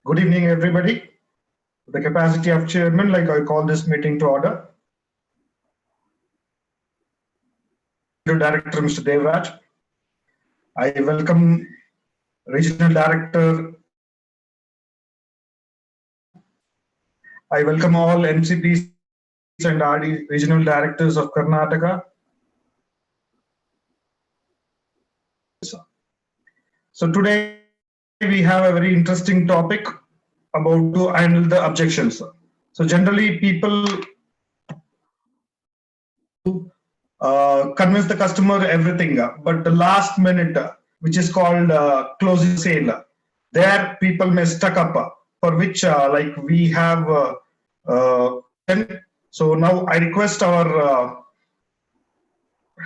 Good evening, everybody. The capacity of chairman, like I call this meeting to order. To Director Mr. Devraj, I welcome Regional Director. I welcome all MCPs and RD Regional Directors of Karnataka. So today we have a very interesting topic about to handle the objections. So generally people convince the customer everything, but the last minute, which is called closing sale, there people may stuck up, for which like we have. So now I request our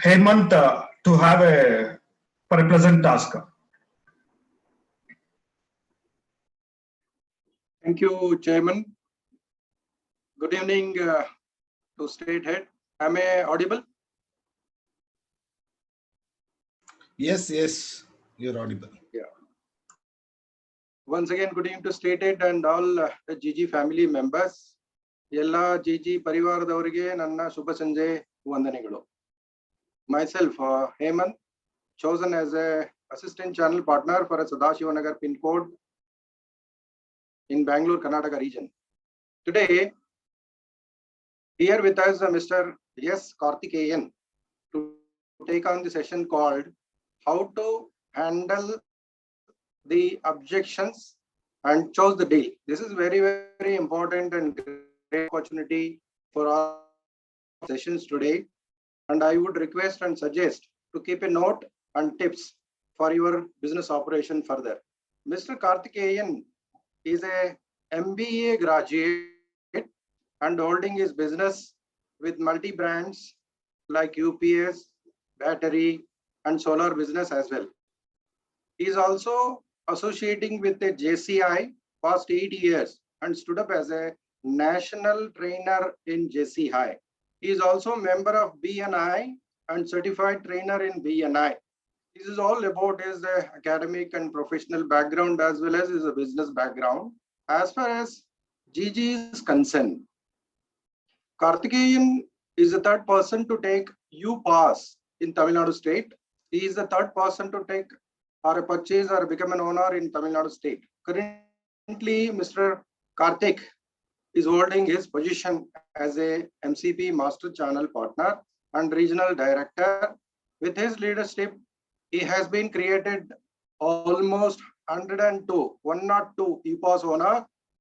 Hemant to have for a pleasant task. Thank you, Chairman. Good evening to State Head. Am I audible? Yes, you're audible. Yeah. Once again, good evening to State Head and all the GG family members. Yella GG Parivaradavರಿಗೆ ನನ್ನ ಶುಭ ಸಂಜೆ ವಂದನೆಗಳು. Myself, Hemant, chosen as a assistant channel partner for a Sadashivanagar pin code in Bangalore, Karnataka region. Today, here with us Mr. S. Karthikeyan to take on the session called How to Handle the Objections and Choose the Deal. This is very, very important and great opportunity for our sessions today. And I would request and suggest to keep a note and tips for your business operation further. Mr. Karthikeyan is a MBA graduate and holding his business with multi-brands like UPS, battery, and solar business as well. He is also associating with the JCI past 8 years and stood up as a national trainer in JCI. He is also a member of BNI and certified trainer in BNI. This is all about his academic and professional background as well as his business background. As far as GG is concerned, Karthikeyan is the third person to take U-Pass in Tamil Nadu state. He is the third person to take or purchase or become an owner in Tamil Nadu state. Currently, Mr. Karthik is holding his position as a MCP Master Channel Partner and Regional Director. With his leadership, he has been created almost 102 U-Pass owner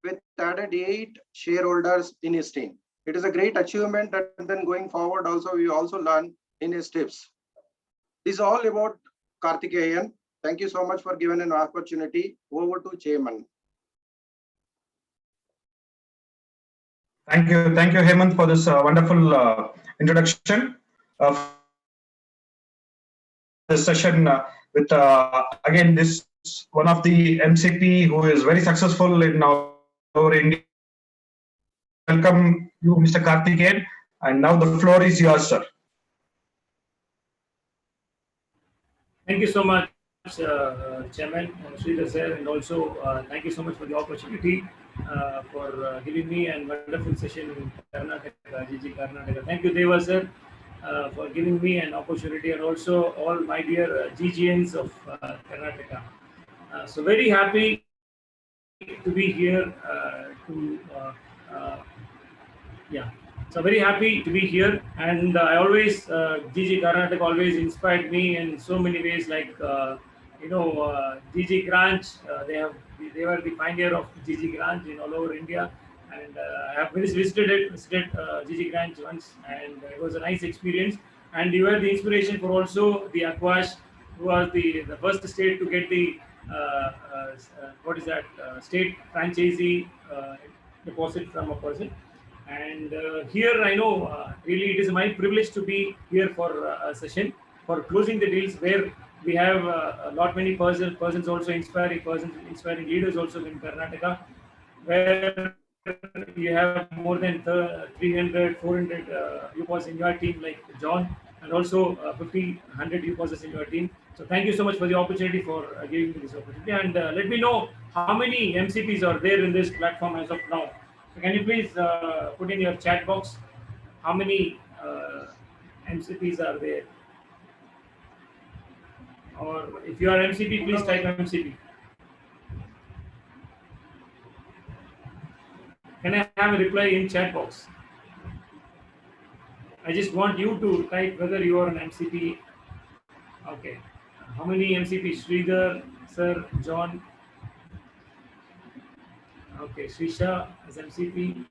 with added 8 shareholders in his team. It is a great achievement, and then going forward also we also learn in his tips. This is all about Karthikeyan. Thank you so much for giving an opportunity. Over to Chairman. Thank you, Hemant, for this wonderful introduction. This session with again this one of the MCP who is very successful in our India. Welcome you, Mr. Karthikeyan, and now the floor is yours, sir. Thank you so much, Chairman Sridhar sir, and also thank you so much for the opportunity for giving me a wonderful session in Karnataka, GG Karnataka. Thank you, Deva sir, for giving me an opportunity, and also all my dear GGNs of Karnataka. So very happy to be here So very happy to be here, and I always GG Karnataka always inspired me in so many ways. Like GG Grange, they were the pioneer of GG Grange in all over India, and I have visited GG Grange once, and it was a nice experience. And you were the inspiration for also the Akwash, who was the first state to get the state franchisee deposit from a person. And here I know really it is my privilege to be here for a session for closing the deals, where we have a lot many persons also inspiring leaders also in Karnataka, where you have more than 300, 400 U-Pass in your team, like John, and also 50, 100 deposits in your team. So thank you so much for the opportunity for giving me this opportunity. And let me know how many MCPs are there in this platform as of now. So can you please put in your chat box how many MCPs are there? Or if you are MCP, please type MCP. Can I have a reply in chat box? I just want you to type whether you are an MCP. Okay. How many MCP? Sridhar, Sir, John. Okay, Srisha as MCP.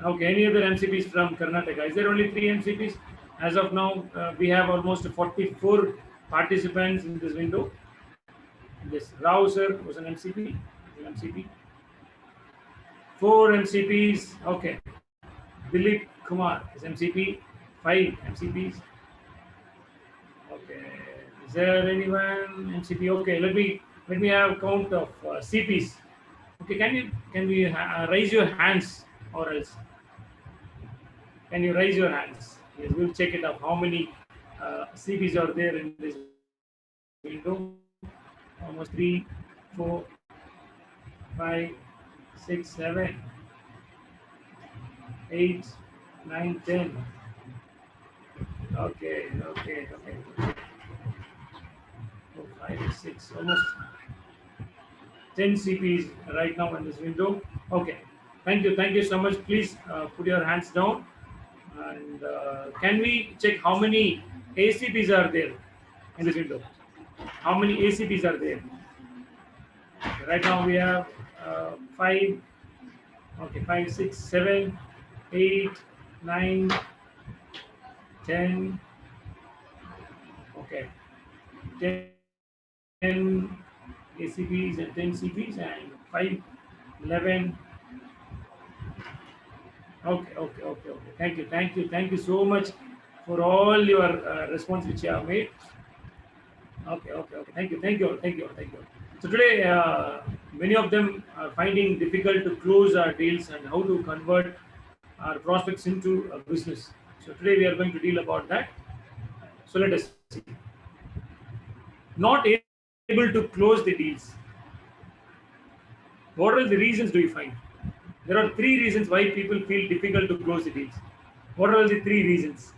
Okay, any other MCPs from Karnataka? Is there only 3 MCPs? As of now, we have almost 44 participants in this window. Yes, Rao sir was an MCP. An MCP. 4 MCPs. Okay. Dilip Kumar is MCP. 5 MCPs. Okay. Is there anyone MCP? Okay. Let me have count of CPs. Okay. Can we raise your hands or else? Can you raise your hands? Yes, we'll check it out. How many CPs are there in this window? Almost 3, 4, 5, 6, 7, 8, 9, 10. Okay. 4, 5, 6, almost 10 CPs right now in this window. Okay. Thank you so much. Please put your hands down. And can we check how many ACPs are there in this window? How many ACPs are there? Right now we have 5. Okay, 5, 6, 7, 8, 9, 10. Okay, 10 ACPs and 10 CPs and 5, 11. Okay. Thank you so much for all your response which you have made. Okay. Thank you. So today, many of them are finding difficult to close our deals and how to convert our prospects into a business. So today we are going to deal about that. So let us see. Not able to close the deals. What are the reasons do you find? There are 3 reasons why people feel difficult to close the deals. What are the 3 reasons?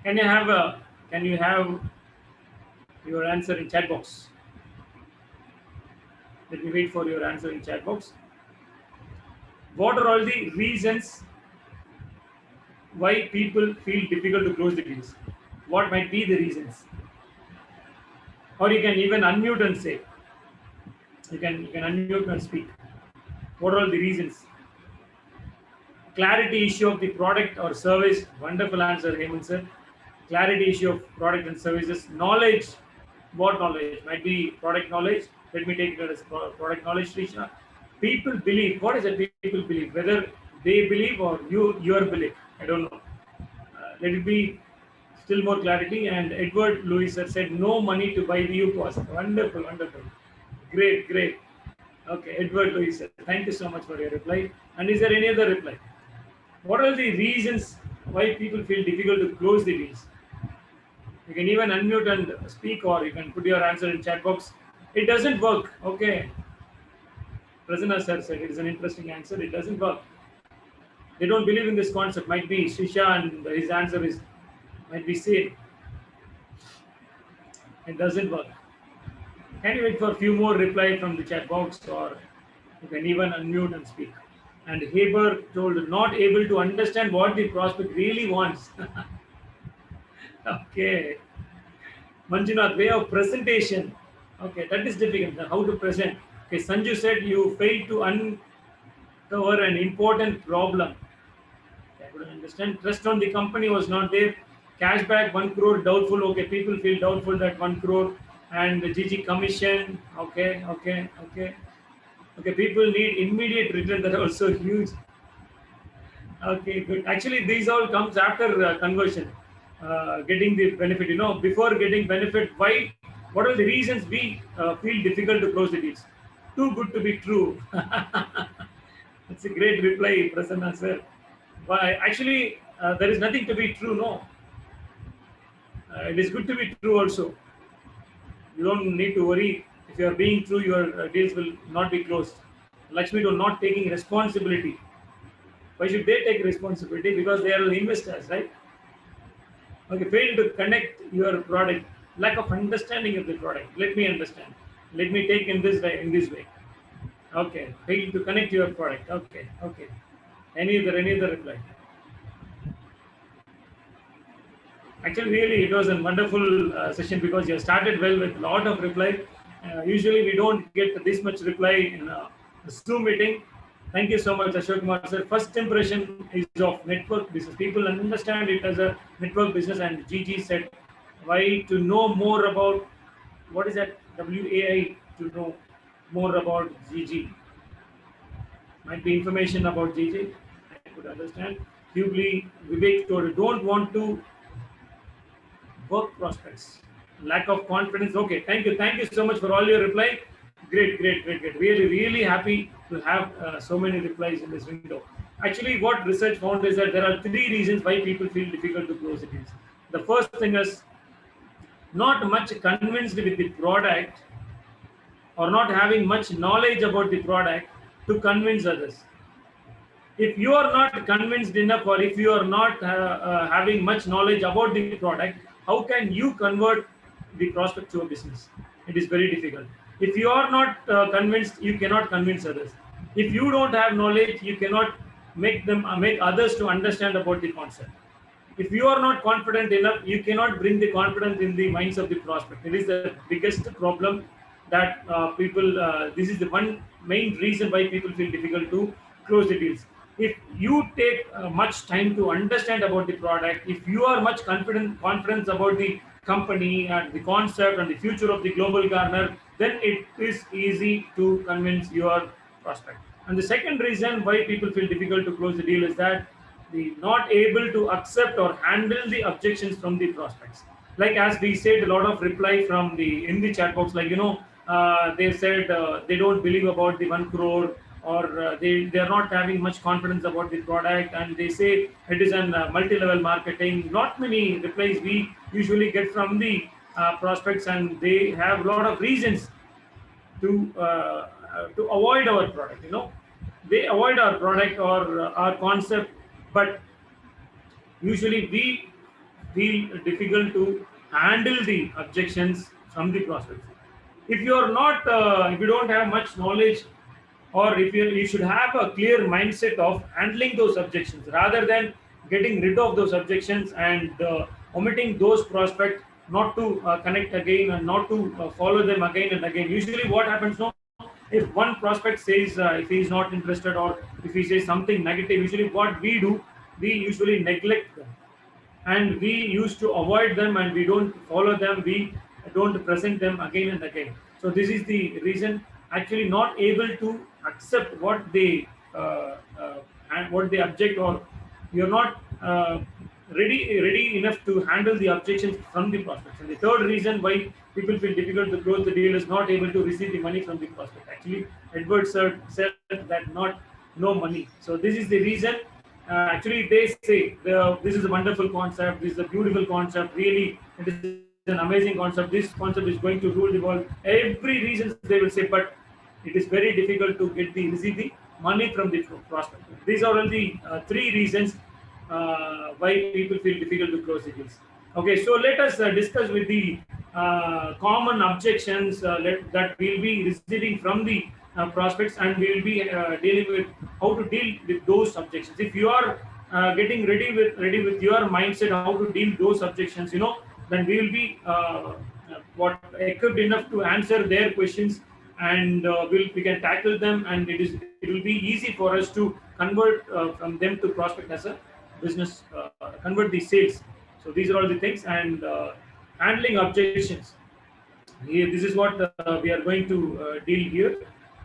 Can you have your answer in chat box? Let me wait for your answer in chat box. What are all the reasons why people feel difficult to close the deals? What might be the reasons? Or you can even unmute and say. You can unmute and speak. What are all the reasons? Clarity issue of the product or service. Wonderful answer, Hemant sir. Clarity issue of product and services. Knowledge. What knowledge? Might be product knowledge. Let me take it as product knowledge, Srisha. People believe. What is it people believe? Whether they believe or your belief. I don't know. Let it be still more clarity. And Edward Lewis said, no money to buy the UPOS. Wonderful. Great. Okay, Edward Lewis, thank you so much for your reply. And is there any other reply? What are the reasons why people feel difficult to close the deals? You can even unmute and speak, or you can put your answer in chat box. It doesn't work. Okay. Prasanna sir said it is an interesting answer. It doesn't work. They don't believe in this concept. Might be Shisha and his answer might be same. It doesn't work. Can you wait for a few more reply from the chat box, or you can even unmute and speak. And Haber told not able to understand what the prospect really wants. Okay. Manjunath, way of presentation. Okay, that is difficult. How to present. Okay, Sanju said you failed to uncover an important problem. Okay, I couldn't understand. Trust on the company was not there. Cashback 1 crore doubtful. Okay, people feel doubtful that 1 crore and the GG commission. Okay. People need immediate return. That are also huge. Okay, good. Actually, these all comes after conversion, getting the benefit. Before getting benefit, why? What are the reasons we feel difficult to close the deals? Too good to be true. That's a great reply, Prasanna sir. Why? Actually, there is nothing to be true. No, It is good to be true also. You don't need to worry. If you are being true, your deals will not be closed. Lakshmi are not taking responsibility. Why should they take responsibility? Because they are the investors, right? Okay, fail to connect your product, lack of understanding of the product. Let me understand. Let me take in this way, in this way. Okay, fail to connect your product. Okay, okay. Any other reply? Actually, really, it was a wonderful session because you started well with a lot of reply. Usually, we don't get this much reply in a Zoom meeting. Thank you so much, Ashok Kumar sir. First impression is of network business. People understand it as a network business, and GG said, why to know more about what is that WAI to know more about GG. Might be information about GG. I could understand. Hughley, Vivek told, don't want to work prospects, lack of confidence. Okay, thank you so much for all your reply. Great. Really happy to have so many replies in this window. Actually, what research found is that there are three reasons why people feel difficult to close the deals. The first thing is not much convinced with the product or not having much knowledge about the product to convince others. If you are not convinced enough or if you are not having much knowledge about the product, how can you convert the prospect to a business? It is very difficult. If you are not convinced, you cannot convince others. If you don't have knowledge, you cannot make others to understand about the concept. If you are not confident enough, you cannot bring the confidence in the minds of the prospect. It is the biggest problem that people, this is the one main reason why people feel difficult to close the deals. If you take much time to understand about the product, if you are much confidence about the company and the concept and the future of the global garner, then it is easy to convince your prospect. And the second reason why people feel difficult to close the deal is that the not able to accept or handle the objections from the prospects. Like as we said, a lot of reply from the in the chat box, like they said they don't believe about the 1 crore, or they are not having much confidence about the product, and they say it is an multi-level marketing. Not many replies we usually get from the prospects, and they have a lot of reasons to avoid our product. They avoid our product or our concept, but usually we feel difficult to handle the objections from the prospects. If you are not, if you don't have much knowledge, or if you should have a clear mindset of handling those objections rather than getting rid of those objections and omitting those prospects, not to connect again and not to follow them again and again. Usually, what happens now? If one prospect says if he is not interested, or if he says something negative, usually what we do, we usually neglect them, and we used to avoid them, and we don't follow them, we don't present them again and again. So this is the reason, actually not able to accept what they and what they object, or you're not ready enough to handle the objections from the prospects. And the third reason why people feel difficult to close the deal is not able to receive the money from the prospect. Actually, Edward said that not no money. So this is the reason. Actually, they say this is a wonderful concept. This is a beautiful concept. Really, it is an amazing concept. This concept is going to rule the world. Every reason they will say, but it is very difficult to receive the money from the prospect. These are all the three reasons why people feel difficult to close the deals. Okay, so let us discuss with the common objections that we'll be receiving from the prospects, and we'll be dealing with how to deal with those objections. If you are getting ready with your mindset how to deal those objections, then we will be what equipped enough to answer their questions, and we can tackle them, and it will be easy for us to convert from them to prospect as a business, convert the sales. So these are all the things, and handling objections. Here, this is what we are going to deal here.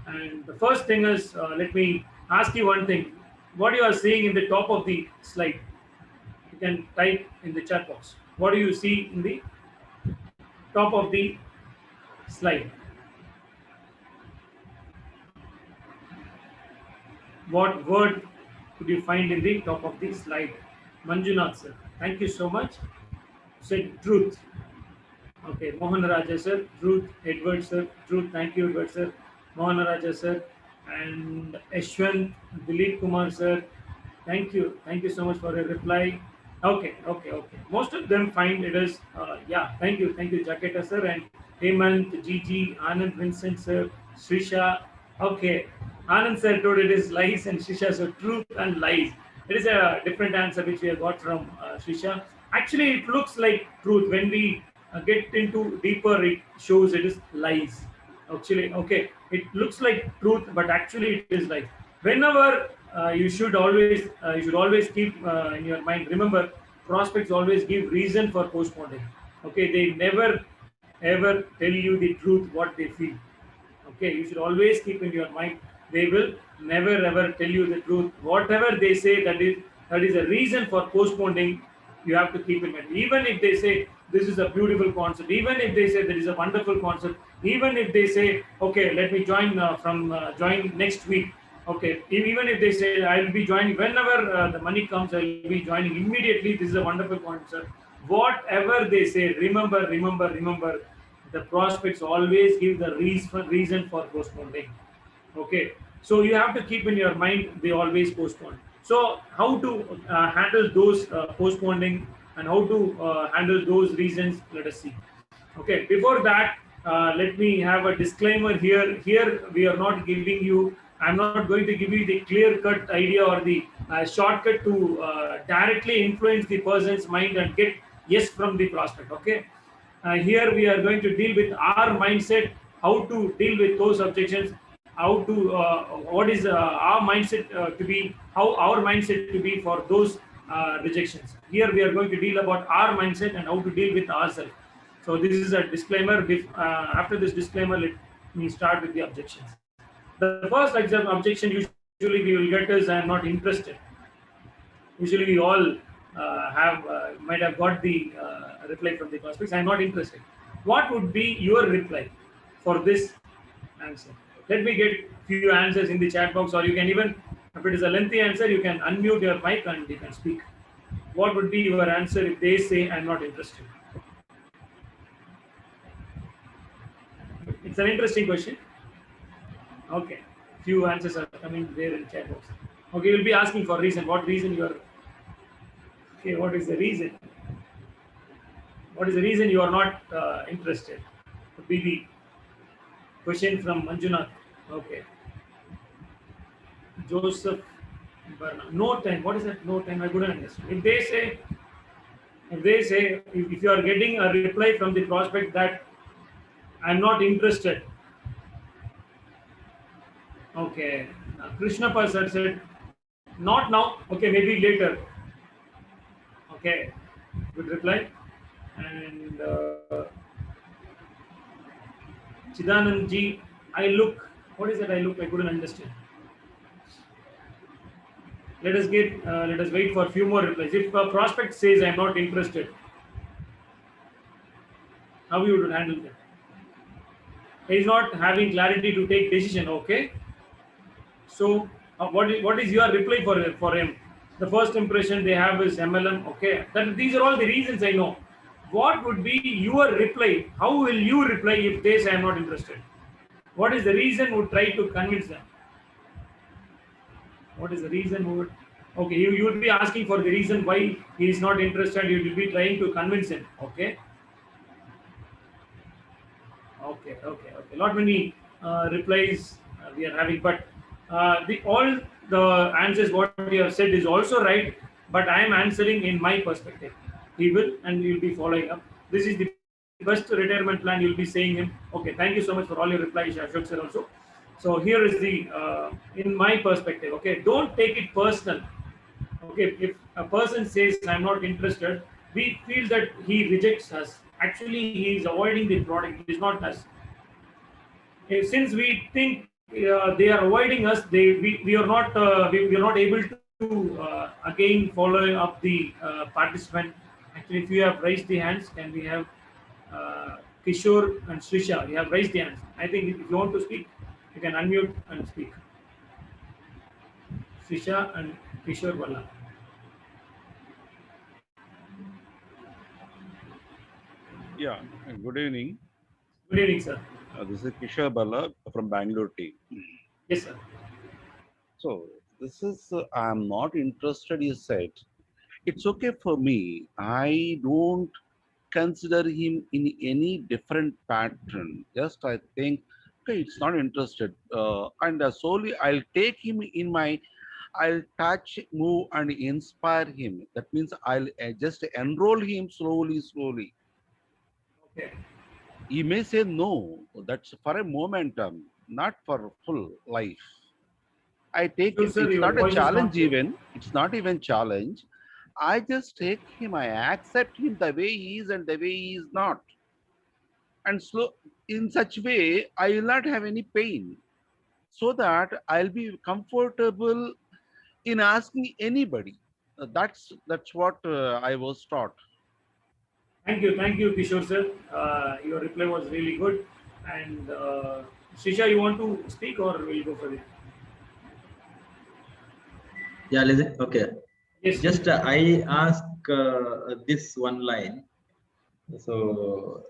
And the first thing is, let me ask you one thing. What you are seeing in the top of the slide, you can type in the chat box. What do you see in the top of the slide? What word could you find in the top of the slide? Manjunath sir, thank you so much. said truth. Okay, Mohan Raja sir, truth, Edward sir, truth, thank you, Edward sir, Mohan Raja sir, and Ashwant, Dilip Kumar sir, thank you so much for your reply. Okay. Most of them find it is, yeah, thank you, Jaketa sir, and Hemant, Gigi, Anand, Vincent sir, Srisha. Okay, Anand sir told it is lies, and Srisha so truth and lies. It is a different answer which we have got from Srisha. Actually, it looks like truth. When we get into deeper, it shows it is lies. Actually, okay, it looks like truth, but actually it is lies. Whenever you should always keep in your mind. Remember, prospects always give reason for postponing. Okay, they never ever tell you the truth what they feel. Okay, you should always keep in your mind. They will never ever tell you the truth. Whatever they say, that is a reason for postponing. You have to keep in mind. Even if they say this is a beautiful concept, even if they say there is a wonderful concept, even if they say okay, let me join join next week. Okay, even if they say I will be joining whenever the money comes, I will be joining immediately. This is a wonderful concept. Whatever they say, remember the prospects always give the reason for postponing. Okay, so you have to keep in your mind they always postpone. So how to handle those postponing, and how to handle those reasons, let us see. Okay, before that, let me have a disclaimer here we are not giving you, I'm not going to give you the clear cut idea or the shortcut to directly influence the person's mind and get yes from the prospect. Okay, here we are going to deal with our mindset, how to deal with those objections, how to what is our mindset to be, how our mindset to be for those rejections. Here we are going to deal about our mindset and how to deal with ourselves. So this is a disclaimer. After this disclaimer, let me start with the objections. The first objection usually we will get is I am not interested. Usually we all might have got the reply from the prospects. I am not interested. What would be your reply for this answer? Let me get few answers in the chat box, or you can even, if it is a lengthy answer, you can unmute your mic and you can speak. What would be your answer if they say I'm not interested? It's an interesting question. Okay, few answers are coming there in chat box. Okay, you'll be asking for reason. What reason you are? Okay, what is the reason? What is the reason you are not interested? Would be the question from Manjunath. Okay, Joseph. No time. What is that? No time. I couldn't understand. If you are getting a reply from the prospect that I'm not interested. Okay, Krishna Prasad said not now. Okay, maybe later. Okay, good reply. And Chidanand ji, I look. What is that? I look. I couldn't understand. Let us wait for a few more replies. If a prospect says I'm not interested, how you would handle that? He is not having clarity to take decision. Okay, so what is your reply for him? The first impression they have is MLM. Okay, that these are all the reasons I know. What would be your reply? How will you reply if they say I'm not interested? What is the reason would try to convince them? What is the reason would? Okay, you will be asking for the reason why he is not interested. You will be trying to convince him. Okay. Not many replies we are having, but all the answers what you have said is also right. But I am answering in my perspective. He will, and you will be following up. This is the best retirement plan. You will be saying him. Okay, thank you so much for all your replies, Ashok sir also. So here is the in my perspective. Okay, don't take it personal. Okay, if a person says I'm not interested, we feel that he rejects us. Actually, he is avoiding the product. It is not us. Since we think they are avoiding us, we are not we are not able to again follow up the participant. Actually, if you have raised the hands, can we have Kishore and Srisha? You have raised the hands. I think if you want to speak, you can unmute and speak. Srisha and Kishore Valla. Yeah, good evening. Good evening, sir. This is Kishore Bala from Bangalore team. Yes, sir. So, this is, I'm not interested, you said. It's okay for me. I don't consider him in any different pattern. Just I think, okay, it's not interested. And solely I'll take him in my, I'll touch, move, and inspire him. That means I'll just enroll him slowly, slowly. Okay. He may say no, that's for a momentum, not for full life. I take Sure, him, sir. it's Your not a voice is not challenge clear. even, it's not even challenge. I just take him, I accept him the way he is and the way he is not. And slow in such way, I will not have any pain. So that I'll be comfortable in asking anybody. That's what I was taught. Thank you, Kishore, sir. Your reply was really good. And Shisha, you want to speak or we'll go for it? Yeah, listen. Okay. Yes, Just Shisha. I ask this one line. So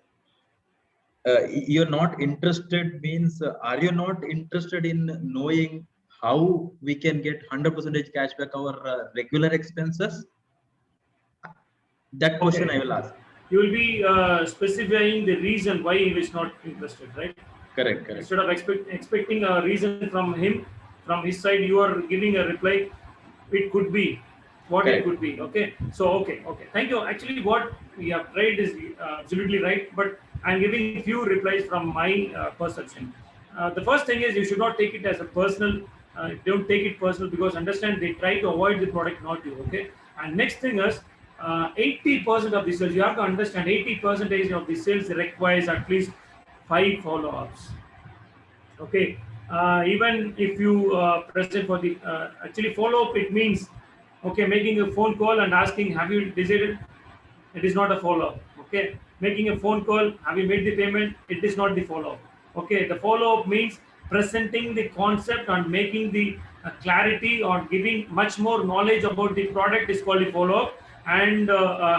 you're not interested means are you not interested in knowing how we can get 100% cashback our regular expenses? That question I Okay. will ask. You will be specifying the reason why he was not interested, right? Correct, correct, Instead of expecting a reason from him, from his side, you are giving a reply. It could be what it correct. could be. Okay. So, okay. Thank you. Actually, what we have tried is absolutely right, but I'm giving few replies from my perception. The first thing is you should not take it as a personal. Don't take it personal because understand they try to avoid the product, not you. Okay. And next thing is 80% of the sales. You have to understand 80% of the sales requires at least 5 follow-ups. Okay. Even if you present for the actually follow up, it means okay making a phone call and asking have you decided. It is not a follow up. Okay, making a phone call, have you made the payment? It is not the follow up. Okay, the follow up means presenting the concept and making the clarity or giving much more knowledge about the product is called the follow up, and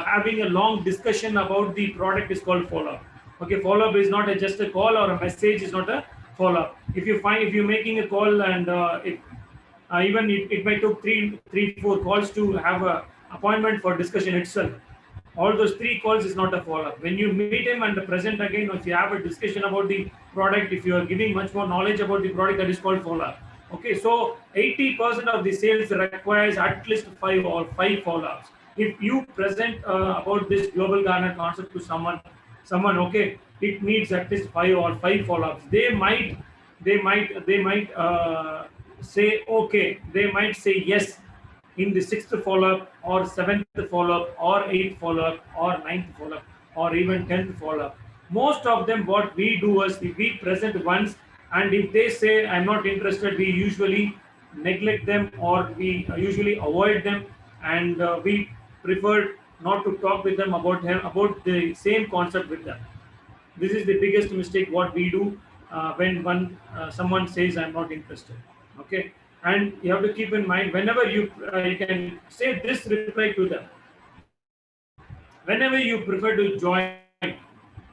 having a long discussion about the product is called follow up. Okay, follow up is not just a call or a message is not a follow up. If you're making a call and even it might took three, 4 calls to have a appointment for discussion itself. All those 3 calls is not a follow-up. When you meet him and present again, or if you have a discussion about the product, if you are giving much more knowledge about the product, that is called follow-up. Okay, so 80% of the sales requires at least 5 follow-ups. If you present about this global garner concept to someone, okay, it needs at least 5 follow-ups. They might say okay. They might say yes in the 6th follow-up or 7th follow-up or 8th follow-up or 9th follow-up or even 10th follow-up. Most of them, what we do is we present once, and if they say I'm not interested, we usually neglect them or we usually avoid them, and we prefer not to talk with them about the same concept with them. This is the biggest mistake what we do when someone says I'm not interested. Okay, and you have to keep in mind whenever you can say this reply to them. Whenever you prefer to join,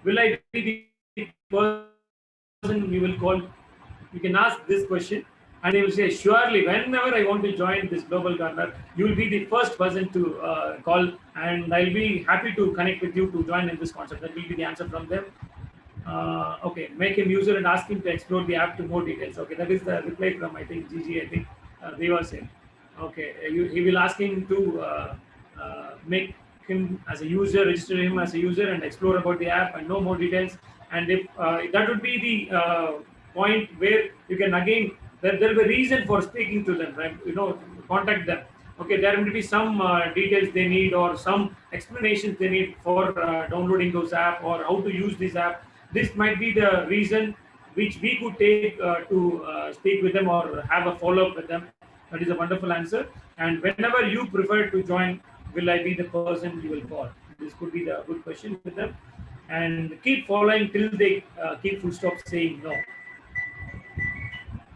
will I be the person you will call? You can ask this question, and they will say, surely, whenever I want to join this global gardener, you will be the first person to call, and I'll be happy to connect with you to join in this concept. That will be the answer from them. Okay, make him user and ask him to explore the app to more details. Okay, that is the reply from I think Gigi. I think they were saying. Okay, he will ask him to make him as a user, register him as a user, and explore about the app and know more details. And if that would be the point where you can again there will be a reason for speaking to them, right? Contact them. Okay, there will be some details they need or some explanations they need for downloading those app or how to use this app. This might be the reason which we could take to speak with them or have a follow-up with them. That is a wonderful answer. And whenever you prefer to join, will I be the person you will call? This could be the good question with them. And keep following till they keep full stop saying no.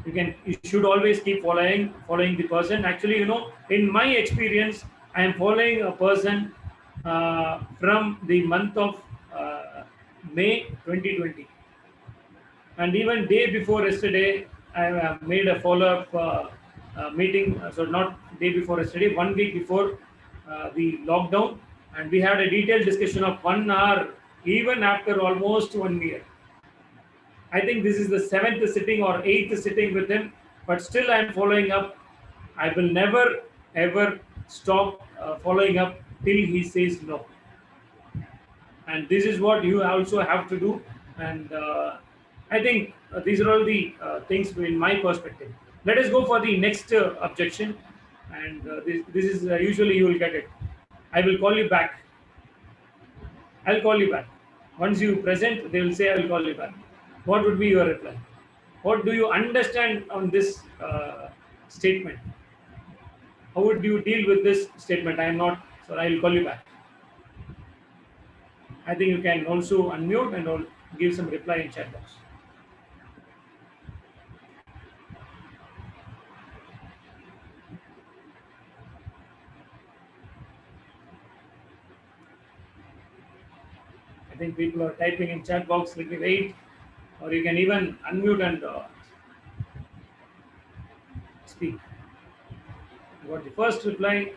You should always keep following the person. Actually, in my experience, I am following a person from the month of May 2020. And even day before yesterday, I made a follow-up meeting. So not day before yesterday, 1 week before the lockdown, and we had a detailed discussion of 1 hour, even after almost 1 year. I think this is the 7th sitting or 8th sitting with him, but still I am following up. I will never ever stop following up till he says no. And this is what you also have to do. And I think these are all the things in my perspective. Let us go for the next objection, and this is usually you will get it. I will call you back. I'll call you back. Once you present, they will say, I will call you back. What would be your reply? What do you understand on this statement? How would you deal with this statement? I am not, so I will call you back. I think you can also unmute and give some reply in chat box. I think people are typing in chat box. Let me wait, or you can even unmute and speak. Got the first reply.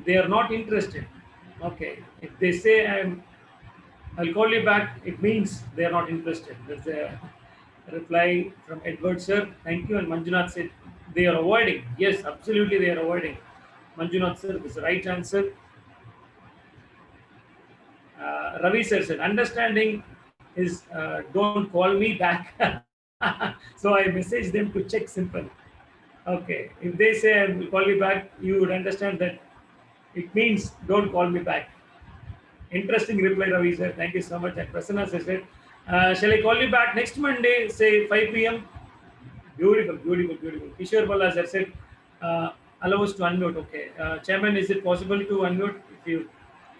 They are not interested. Okay, if they say I'll call you back, it means they are not interested. There's a reply from Edward sir. Thank you. And Manjunath said they are avoiding. Yes, absolutely they are avoiding. Manjunath sir, this is the right answer. Ravi sir said understanding is don't call me back. So I message them to check simple. Okay, if they say I will call you back, you would understand that it means don't call me back. Interesting reply, Ravi sir. Thank you so much. And Prasanna said, shall I call you back next Monday, say 5 p.m.? Beautiful, beautiful, beautiful. Kishore Bala sir said, allow us to unmute. Okay. Chairman, is it possible to unmute? If you,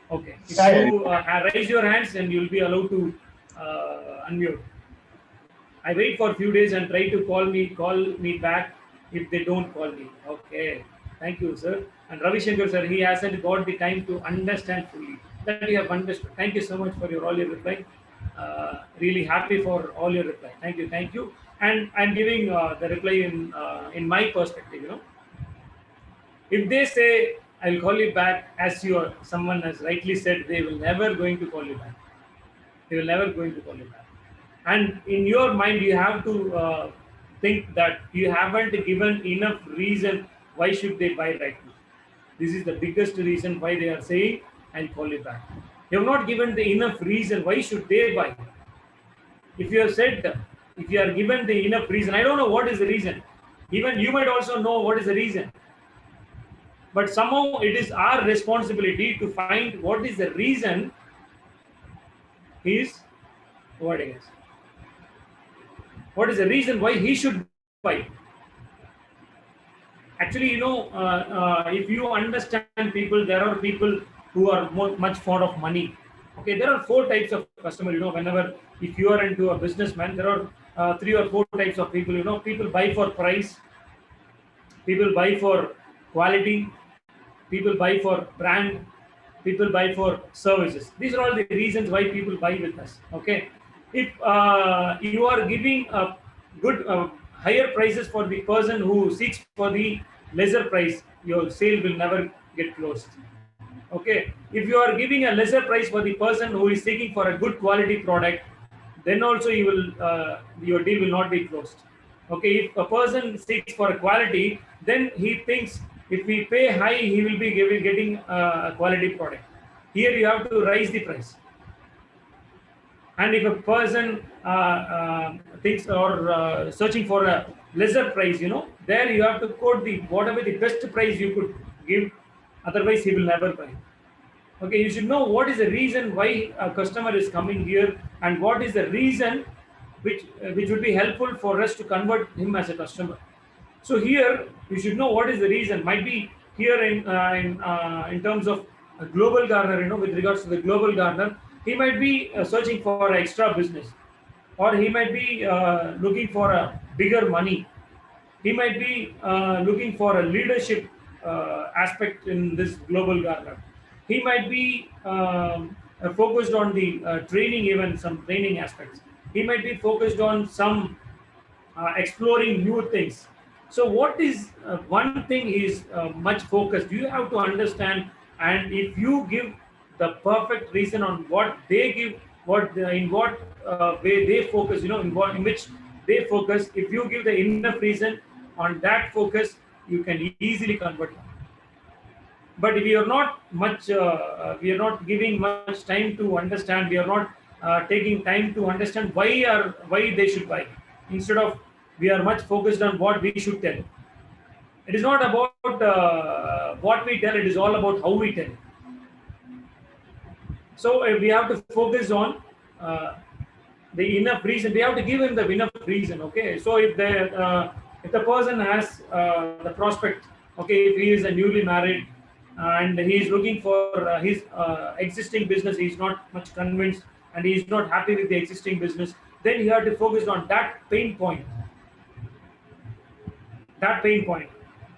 okay. If you raise your hands, and you'll be allowed to unmute. I wait for a few days and try to call me back if they don't call me. Okay. Thank you, sir. And Ravi Shankar sir, he hasn't got the time to understand fully. That you have understood. Thank you so much for all your reply. Really happy for all your reply. Thank you, thank you. And I'm giving the reply in my perspective. You know, if they say I'll call you back, as someone has rightly said, they will never going to call you back. They will never going to call you back. And in your mind, you have to think that you haven't given enough reason why should they buy right now. This is the biggest reason why they are saying I'll call you back. You have not given the enough reason why should they buy. If you have said, if you are given the enough reason, I don't know what is the reason. Even you might also know what is the reason. But somehow it is our responsibility to find what is the reason he is avoiding us. What is the reason why he should buy? Actually, you know, if you understand people, there are people who are much fond of money. Okay, there are 4 types of customer. You know, whenever if you are into a businessman, there are 3 or 4 types of people. You know, people buy for price, people buy for quality, people buy for brand, people buy for services. These are all the reasons why people buy with us. Okay, if you are giving a good higher prices for the person who seeks for the lesser price, your sale will never get closed. Okay, if you are giving a lesser price for the person who is seeking for a good quality product, then also you will your deal will not be closed. Okay, if a person seeks for a quality, then he thinks if we pay high, he will be getting a quality product. Here you have to raise the price. And if a person thinks or searching for a lesser price, you know, there you have to quote whatever the best price you could give. Otherwise, he will never buy. Okay, you should know what is the reason why a customer is coming here, and what is the reason which would be helpful for us to convert him as a customer. So here you should know what is the reason. Might be here in terms of a global gardener, you know, with regards to the global gardener, he might be searching for extra business, or he might be looking for a bigger money. He might be looking for a leadership aspect in this global gardener. He might be focused on the training, even some training aspects. He might be focused on some exploring new things. So, what is one thing is much focused? You have to understand, and if you give the perfect reason on what they give, in what way they focus, in which they focus. If you give the enough reason on that focus, you can easily convert them. But we are not much we are not giving much time to understand, we are not taking time to understand why they should buy. Instead of, we are much focused on what we should tell. It is not about what we tell, it is all about how we tell. So we have to focus on the enough reason. We have to give him the enough reason. Okay, so if the person has the prospect, okay, if he is a newly married and he is looking for his existing business, he is not much convinced and he is not happy with the existing business, then you have to focus on that pain point. That pain point.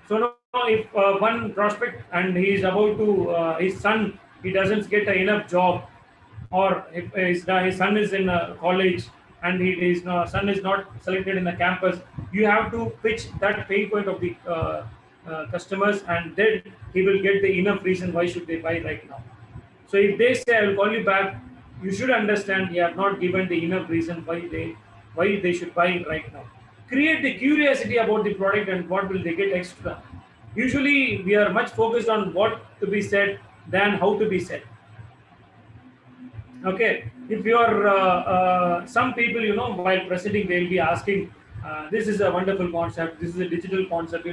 So now, if one prospect and he is about to his son, he doesn't get enough job, or if his son is in college and his son is not selected in the campus, you have to pitch that pain point of the customers, and then he will get the enough reason why should they buy right now. So if they say, I will call you back, you should understand you have not given the enough reason why they should buy right now. Create the curiosity about the product and what will they get extra. Usually we are much focused on what to be said than how to be said. Okay, if you are some people, while presenting, they will be asking, this is a wonderful concept, this is a digital concept,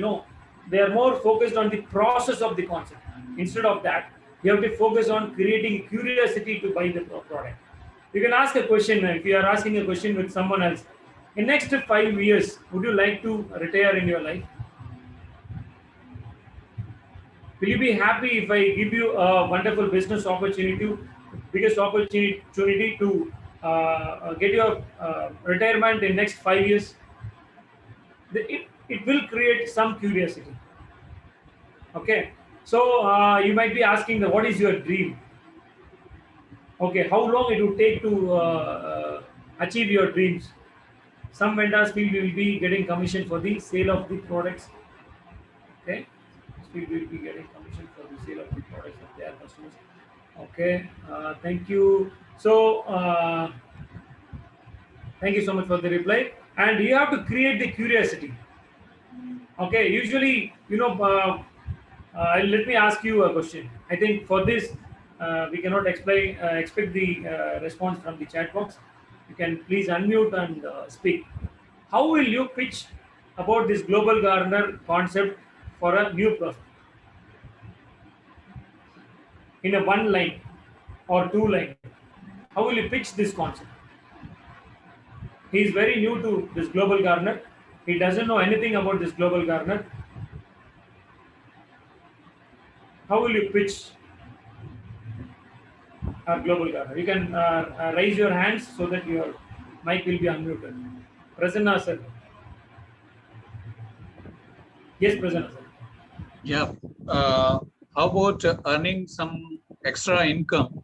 they are more focused on the process of the concept. Instead of that, you have to focus on creating curiosity to buy the product. You can ask a question. If you are asking a question with someone else, in next 5 years, would you like to retire in your life? Will you be happy if I give you a wonderful business opportunity, biggest opportunity to get your retirement in next 5 years? It will create some curiosity. Okay, so you might be asking, what is your dream? Okay, how long it would take to achieve your dreams? Some vendors feel we will be getting commission for the sale of the products. Okay, we will be getting commission for the sale of the products of their customers. Okay, thank you. So thank you so much for the reply. And you have to create the curiosity. Okay, usually, let me ask you a question. I think for this, we cannot expect the response from the chat box. You can please unmute and speak. How will you pitch about this global gardener concept for a new prospect? In a one line or two line, how will you pitch this concept? He is very new to this global gardener. He doesn't know anything about this global gardener. How will you pitch a global gardener? You can raise your hands so that your mic will be unmuted. Prasanna sir. Yes, Prasanna sir. Yeah. How about earning some extra income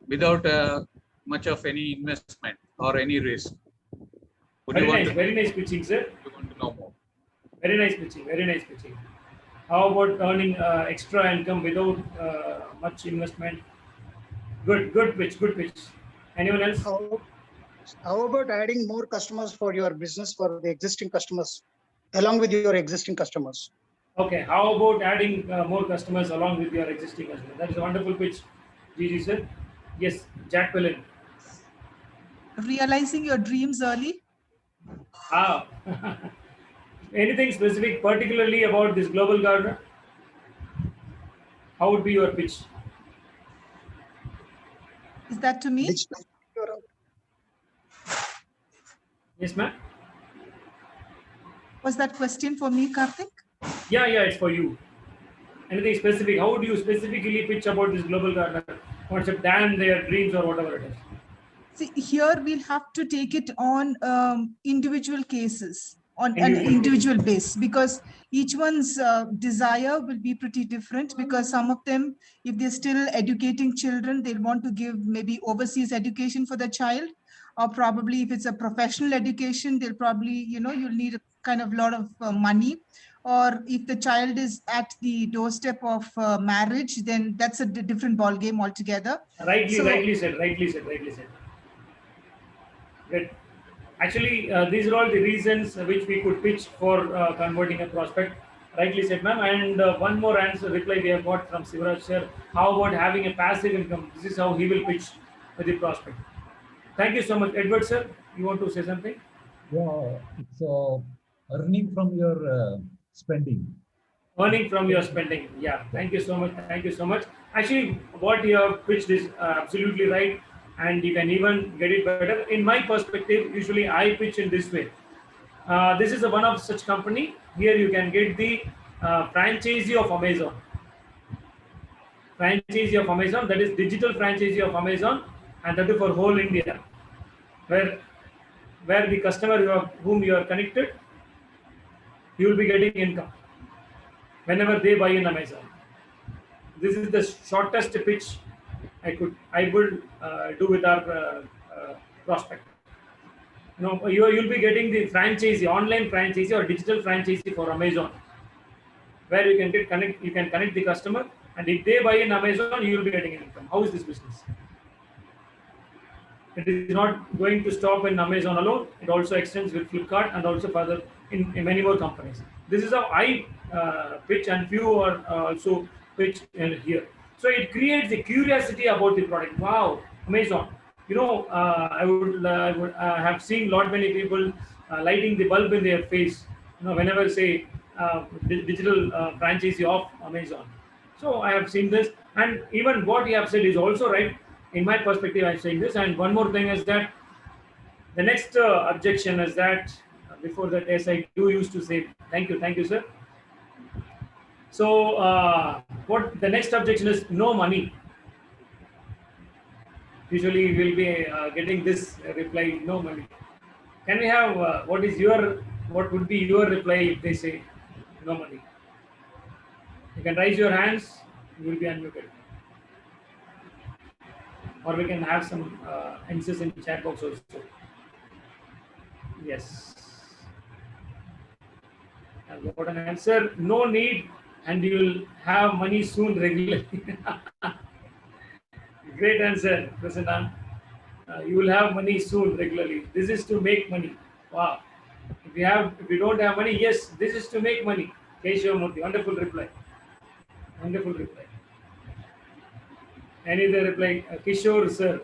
without much of any investment or any risk? Very nice pitching, sir. You want to know more? Very nice pitching. How about earning extra income without much investment? Good pitch. Anyone else? How about adding more customers for your business for the existing customers, along with your existing customers? Okay, how about adding more customers along with your existing customers? That is a wonderful pitch, Gigi sir. Yes, Jack Pellin. Realizing your dreams early. Anything specific, particularly about this global gardener? How would be your pitch? Is that to me? Yes, ma'am. Was that question for me, Karthik? Yeah, it's for you. Anything specific? How would you specifically pitch about this global gardener concept than their dreams or whatever it is? See, here we'll have to take it on individual cases. on an individual basis, because each one's desire will be pretty different, because some of them, if they're still educating children, they'll want to give maybe overseas education for the child, or probably if it's a professional education, they'll probably, you'll need a kind of lot of money. Or if the child is at the doorstep of marriage, then that's a different ball game altogether. Rightly said. Good. Actually, these are all the reasons which we could pitch for converting a prospect. Rightly said, ma'am. And one more reply we have got from Sivaraj sir. How about having a passive income? This is how he will pitch for the prospect. Thank you so much. Edward sir, you want to say something? Yeah, it's earning from your spending. Earning from your spending. Yeah. Thank you so much. Actually, what you have pitched is absolutely right. And you can even get it better. In my perspective, usually I pitch in this way. This is one of such company. Here you can get the franchisee of Amazon. Franchisee of Amazon, that is digital franchisee of Amazon, and that is for whole India, where the customer whom you are connected, you will be getting income whenever they buy in Amazon. This is the shortest pitch I would do with our prospect. You'll be getting the franchisee, online franchisee or digital franchisee for Amazon, where you can connect the customer, and if they buy in Amazon, you will be getting income. How is this business? It is not going to stop in Amazon alone. It also extends with Flipkart and also further in many more companies. This is how I pitch, and few are also pitch here. So it creates a curiosity about the product. Wow, Amazon. I would have seen many people lighting the bulb in their face. Whenever say digital franchisee of Amazon. So I have seen this, and even what you have said is also right. In my perspective, I'm saying this. And one more thing is that the next objection is that before that, yes, I do used to say thank you, sir. So what the next objection is, no money. Usually we'll be getting this reply, no money. Can we have what would be your reply if they say no money? You can raise your hands, you will be unmuted. Or we can have some answers in the chat box also. Yes. And what an answer, no need, and you will have money soon regularly. Great answer, Prasanna. You will have money soon regularly. This is to make money. Wow. If you don't have money, yes, this is to make money. Keshavamurthy, wonderful reply. Any other reply? Kishore sir.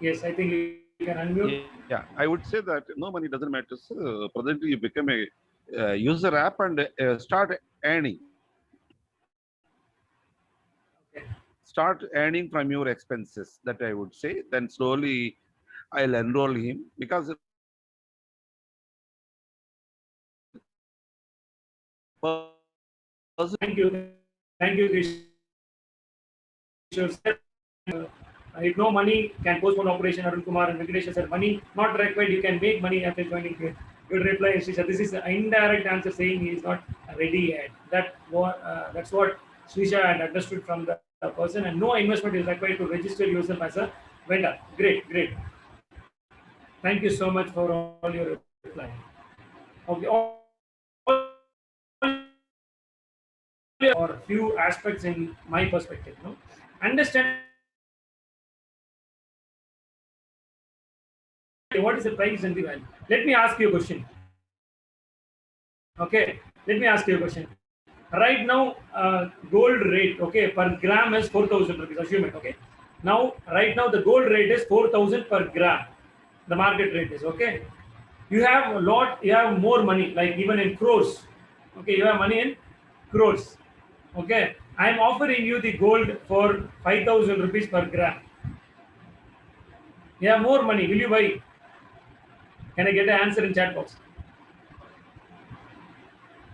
Yes, I think you can unmute. Yeah, I would say that no money doesn't matter. So presently you become a user app and start earning. Okay. Start earning from your expenses. That I would say. Then slowly I'll enroll him, because Thank you, Kishore sir. If no money, can postpone operation. Arun Kumar and Venkatesh said, money not required. You can make money after joining. Good reply, Srisha. This is an indirect answer saying he is not ready yet. That's what Srisha had understood from the person, and no investment is required to register yourself as a vendor. Great. Thank you so much for all your reply. Okay. Or a few aspects in my perspective. Understand what is the price and the value. Let me ask you a question. Okay, let me ask you a question. Right now, gold rate, okay, per gram is 4,000 rupees. Assume it, okay. Now, right now, the gold rate is 4,000 per gram. The market rate is, okay. You have more money, like even in crores. Okay, you have money in crores. Okay, I am offering you the gold for 5,000 rupees per gram. You have more money. Will you buy? Can I get an answer in chat box?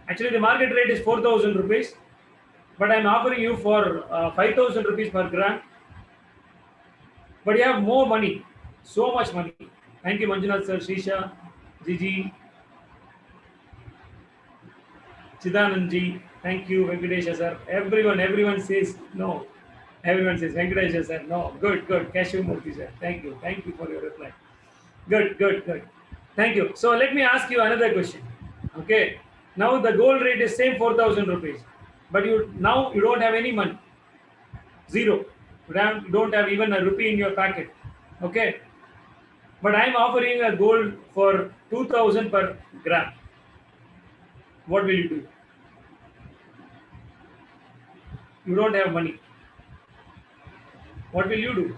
Actually, the market rate is 4,000 rupees, but I am offering you for 5,000 rupees per gram. But you have more money, so much money. Thank you, Manjunath sir, Srisha, Gigi. Chidananji, thank you, Venkatesha sir. Everyone says no. Everyone says Venkatesha sir, no. Good. Kashivamurthy sir, thank you for your reply. Good. Thank you. So let me ask you another question. Okay. Now the gold rate is same 4,000 rupees, but you don't have any money. Zero. You don't have even a rupee in your pocket. Okay. But I'm offering a gold for 2,000 per gram. What will you do? You don't have money. What will you do?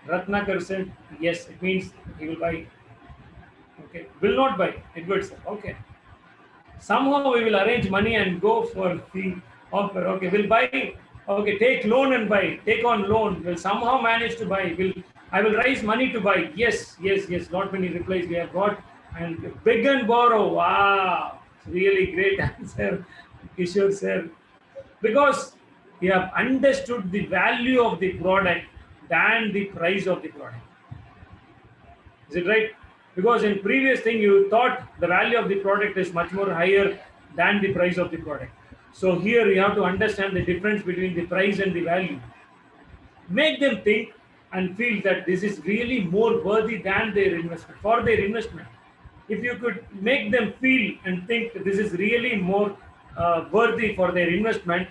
Ratnakar said, yes, it means he will buy. Okay. Will not buy. Edward said, okay. Somehow we will arrange money and go for the offer. Okay, we'll buy. Okay, take loan and buy. Take on loan. We'll somehow manage to buy. I will raise money to buy. Yes. Not many replies we have got. And beg and borrow. Wow, really great answer, Kishore sir. Because you have understood the value of the product than the price of the product. Is it right? Because in previous thing you thought the value of the product is much more higher than the price of the product. So here you have to understand the difference between the price and the value. Make them think and feel that this is really more worthy than their investment, for their investment. If you could make them feel and think that this is really more worthy for their investment,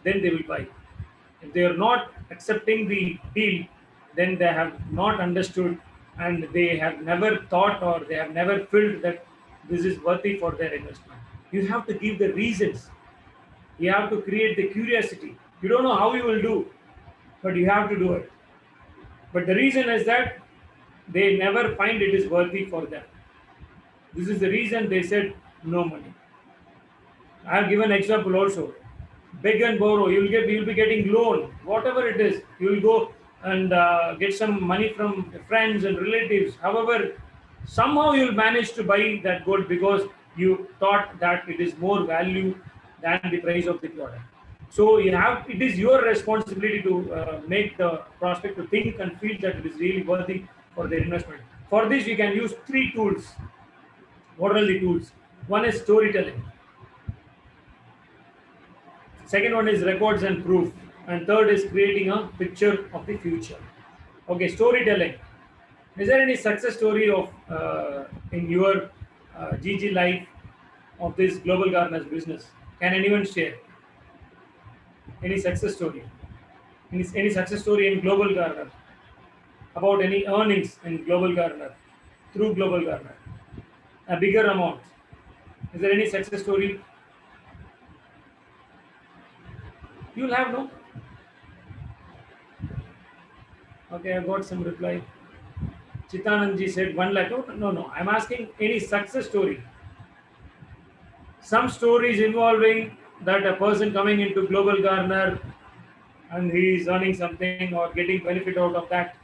then they will buy. If they are not accepting the deal, then they have not understood and they have never thought or they have never felt that this is worthy for their investment. You have to give the reasons. You have to create the curiosity. You don't know how you will do, but you have to do it. But the reason is that they never find it is worthy for them. This is the reason they said no money. I have given example also. Beg and borrow. You will be getting loan, whatever it is. You will go and get some money from friends and relatives. However, somehow you will manage to buy that gold because you thought that it is more value than the price of the product. So it is your responsibility to make the prospect to think and feel that it is really worthy for their investment. For this, you can use 3 tools. What are the tools? One is storytelling. Second one is records and proof. And third is creating a picture of the future. Okay, storytelling. Is there any success story of in your GG life of this Global Gardeners business? Can anyone share? Any success story? Any success story in Global Gardener? About any earnings in Global Gardener? Through Global Gardener? A bigger amount? Is there any success story? You'll have no? Okay, I got some reply. Chitananji said 1 lakh. No. I'm asking any success story. Some stories involving that a person coming into Global Gardener and he is earning something or getting benefit out of that.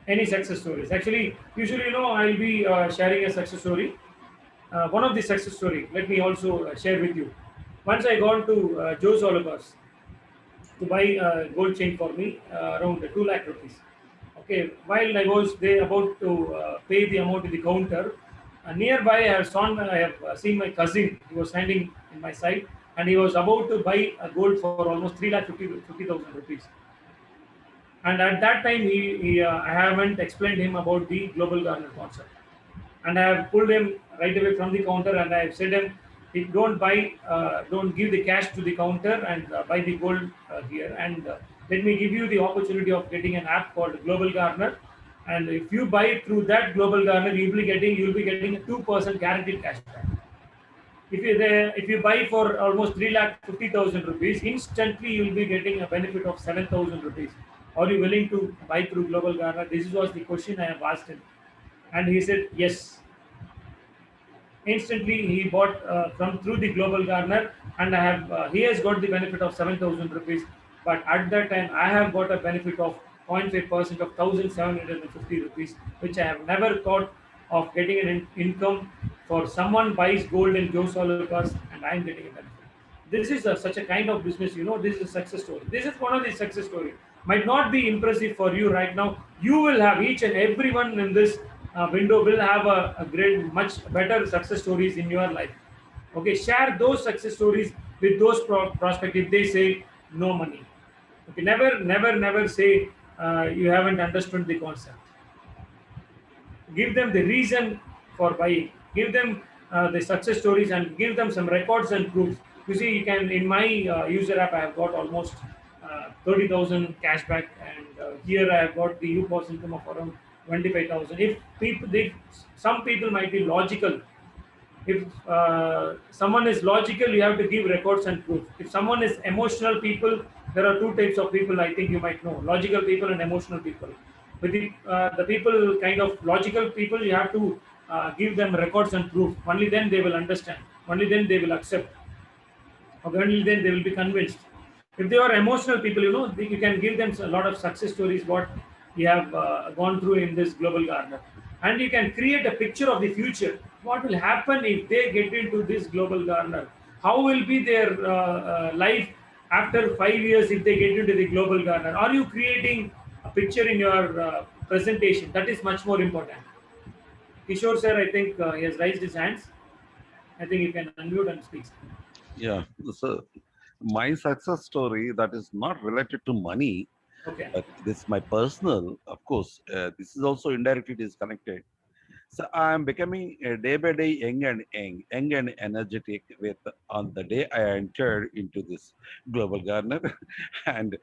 Any success stories? Actually, usually, I'll be sharing a success story. One of the success story, let me also share with you. Once I gone to Joe's Olivers to buy a gold chain for me, around 2 lakh rupees. Okay, while I was there about to pay the amount to the counter, nearby I have seen my cousin. He was standing in my side and he was about to buy a gold for almost 3,50,000 rupees. And at that time, I haven't explained him about the Global Gardener concept. And I have pulled him right away from the counter and I have said him, don't give the cash to the counter and buy the gold here. And let me give you the opportunity of getting an app called Global Gardener. And if you buy through that Global Gardener, you'll be getting a 2% guaranteed cashback. If you buy for almost 3,50,000 rupees, instantly you'll be getting a benefit of 7,000 rupees. Are you willing to buy through Global Gardener? This was the question I have asked him. And he said, yes. Instantly, he bought through the Global Gardener and he has got the benefit of 7,000 rupees. But at that time, I have got a benefit of 0.5% of 1,750 rupees, which I have never thought of getting an income for someone buys gold in Joe's Olivers and I am getting a benefit. This is such a kind of business, this is a success story. This is one of the success stories. might not be impressive for you right now. You will have, each and everyone in this window will have a great, much better success stories in your life. Okay, share those success stories with those prospects. If they say no money, okay, never say you haven't understood the concept. Give them the reason for buying. Give them the success stories and give them some records and proofs. You see, you can, in my user app, I have got almost 30,000 cashback, and here I have got the UPOS income of around 25,000. If people, some people might be logical. If someone is logical, you have to give records and proof. If someone is emotional people, there are two types of people, I think you might know: logical people and emotional people. With the people kind of logical people, you have to give them records and proof. Only then they will understand. Only then they will accept. Or only then they will be convinced. If they are emotional people, you can give them a lot of success stories, what you have gone through in this global gardener. And you can create a picture of the future. What will happen if they get into this global gardener? How will be their life after 5 years if they get into the global gardener? Are you creating a picture in your presentation? That is much more important. Kishore sir, I think he has raised his hands. I think you can unmute and speak. Yeah. So my success story that is not related to money, Okay. but this is my personal, of course, this is also indirectly disconnected. So I'm becoming day by day young and energetic with on the day I entered into this global gardener, and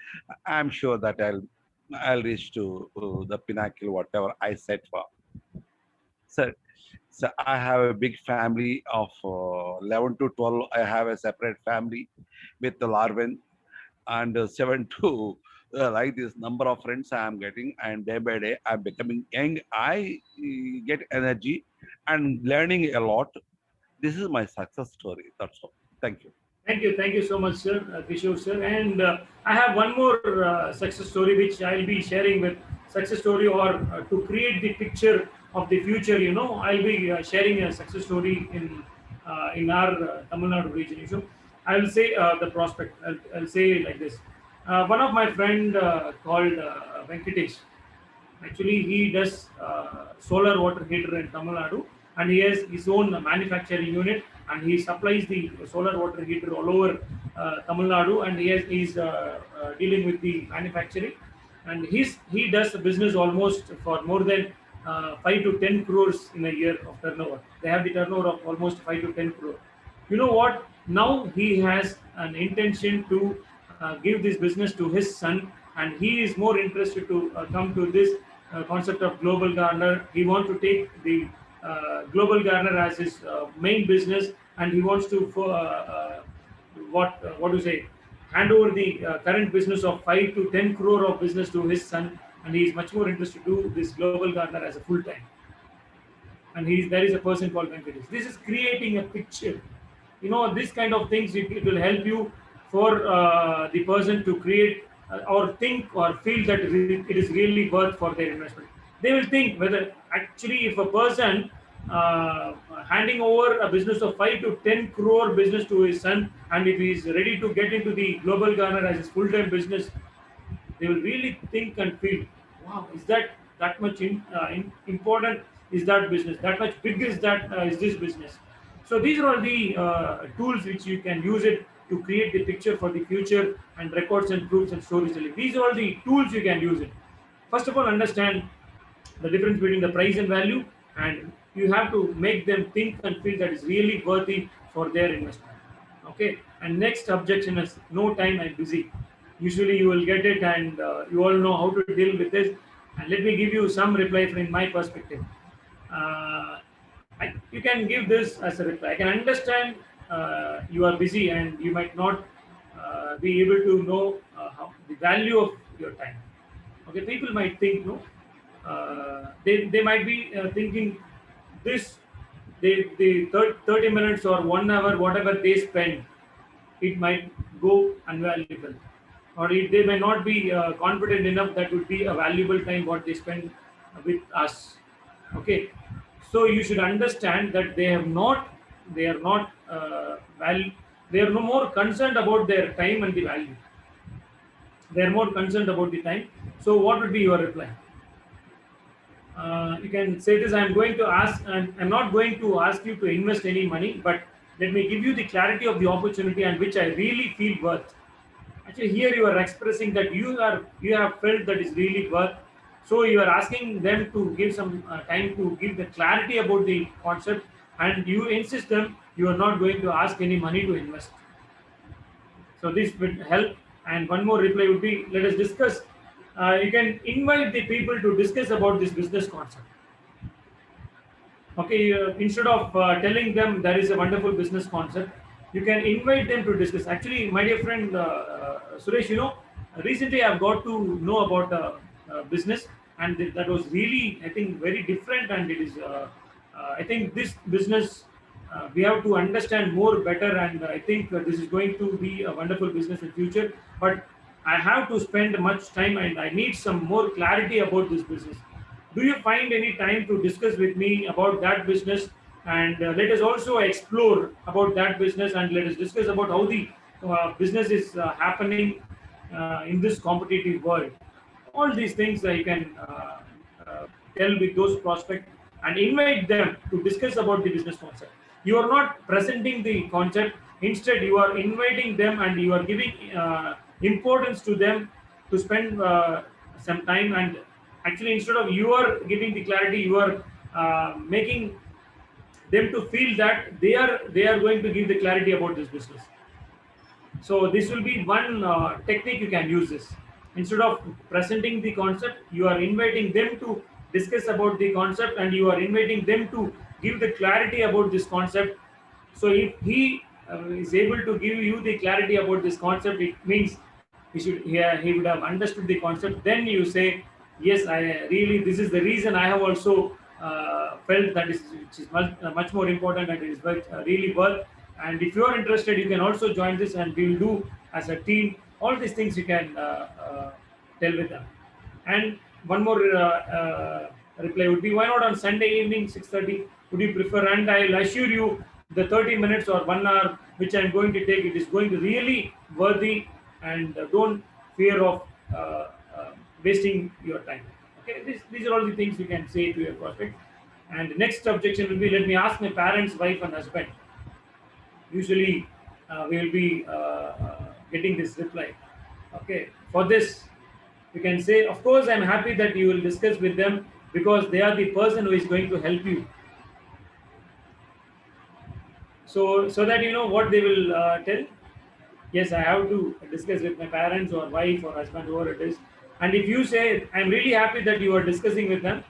I'm sure that I'll reach to the pinnacle whatever I set for. So, so I have a big family of 11 to 12. I have a separate family with the Larvin, and 7 to like this number of friends I am getting, and day by day I'm becoming young. I get energy and learning a lot. This is my success story. That's all. Thank you. Thank you so much, sir, Kishore sir. And I have one more success story which I'll be sharing with success story, or to create the picture of the future. I'll be sharing a success story in our Tamil Nadu region. So I will say the prospect. I'll say like this. One of my friend called Venkatesh. Actually, he does solar water heater in Tamil Nadu, and he has his own manufacturing unit, and he supplies the solar water heater all over Tamil Nadu, and he's dealing with the manufacturing, and he does the business almost for more than 5 to 10 crores in a year of turnover. They have the turnover of almost 5 to 10 crore. You know what? Now he has an intention to give this business to his son, and he is more interested to come to this concept of global gardener. He wants to take the global gardener as his main business, and he wants to what do you say, hand over the current business of 5 to 10 crore of business to his son, and he is much more interested to do this global gardener as a full time. And there is a person called Venkatesh. This is creating a picture. This kind of things, it will help you for the person to create or think or feel that it is really worth for their investment. They will think whether actually, if a person handing over a business of 5 to 10 crore business to his son, and if he is ready to get into the global gardener as his full-time business, they will really think and feel, wow, is that much important? Is that business that much big? Is this business? So these are all the tools which you can use it to create the picture for the future, and records and proofs and storytelling. These are all the tools you can use it. First of all, understand the difference between the price and value, and you have to make them think and feel that is really worthy for their investment. Okay. And next objection is no time, I'm busy. Usually you will get it, and you all know how to deal with this. And let me give you some reply from my perspective. You can give this as a reply. I can understand you are busy and you might not be able to know the value of your time. Okay, people might think, no, they might be thinking this, the 30 minutes or 1 hour, whatever they spend, it might go unvaluable, or they may not be confident enough that would be a valuable time what they spend with us. Okay, so you should understand that they are no more concerned about their time and the value. They're more concerned about the time. So what would be your reply? You can say this: I'm going to ask, and I'm not going to ask you to invest any money, but let me give you the clarity of the opportunity and which I really feel worth. Actually, here you are expressing that you have felt that is really worth. So you are asking them to give some time to give the clarity about the concept, and you insist them you are not going to ask any money to invest. So this would help. And one more reply would be: let us discuss. You can invite the people to discuss about this business concept. Okay, instead of telling them there is a wonderful business concept, you can invite them to discuss. Actually, my dear friend Suresh, recently I've got to know about business, and that was really, I think, very different. And it is, I think, this business we have to understand more better, and I think this is going to be a wonderful business in future. But I have to spend much time, and I need some more clarity about this business. Do you find any time to discuss with me about that business? And let us also explore about that business, and let us discuss about how the business is happening in this competitive world. All these things you can tell with those prospects and invite them to discuss about the business concept. You are not presenting the concept; instead, you are inviting them and you are giving importance to them to spend some time. And actually, instead of you are giving the clarity, you are making them to feel that they are going to give the clarity about this business. So this will be one technique you can use this. Instead of presenting the concept, you are inviting them to discuss about the concept, and you are inviting them to give the clarity about this concept. So if he is able to give you the clarity about this concept, it means he would have understood the concept. Then you say, yes, I really, this is the reason I have also felt that which is much more important, and it is really worth. And if you are interested, you can also join this, and we will do as a team all these things you can tell with them. And one more reply would be: why not on Sunday evening 6:30? Would you prefer? And I'll assure you, the 30 minutes or 1 hour which I'm going to take, it is going to really worthy, and don't fear of wasting your time. Okay, these are all the things you can say to your prospect. And the next objection will be: let me ask my parents, wife, and husband. Usually, we will be getting this reply. Okay, for this, you can say, of course, I'm happy that you will discuss with them because they are the person who is going to help you. So that you know what they will tell. Yes, I have to discuss with my parents or wife or husband, whoever it is. And if you say, I'm really happy that you are discussing with them,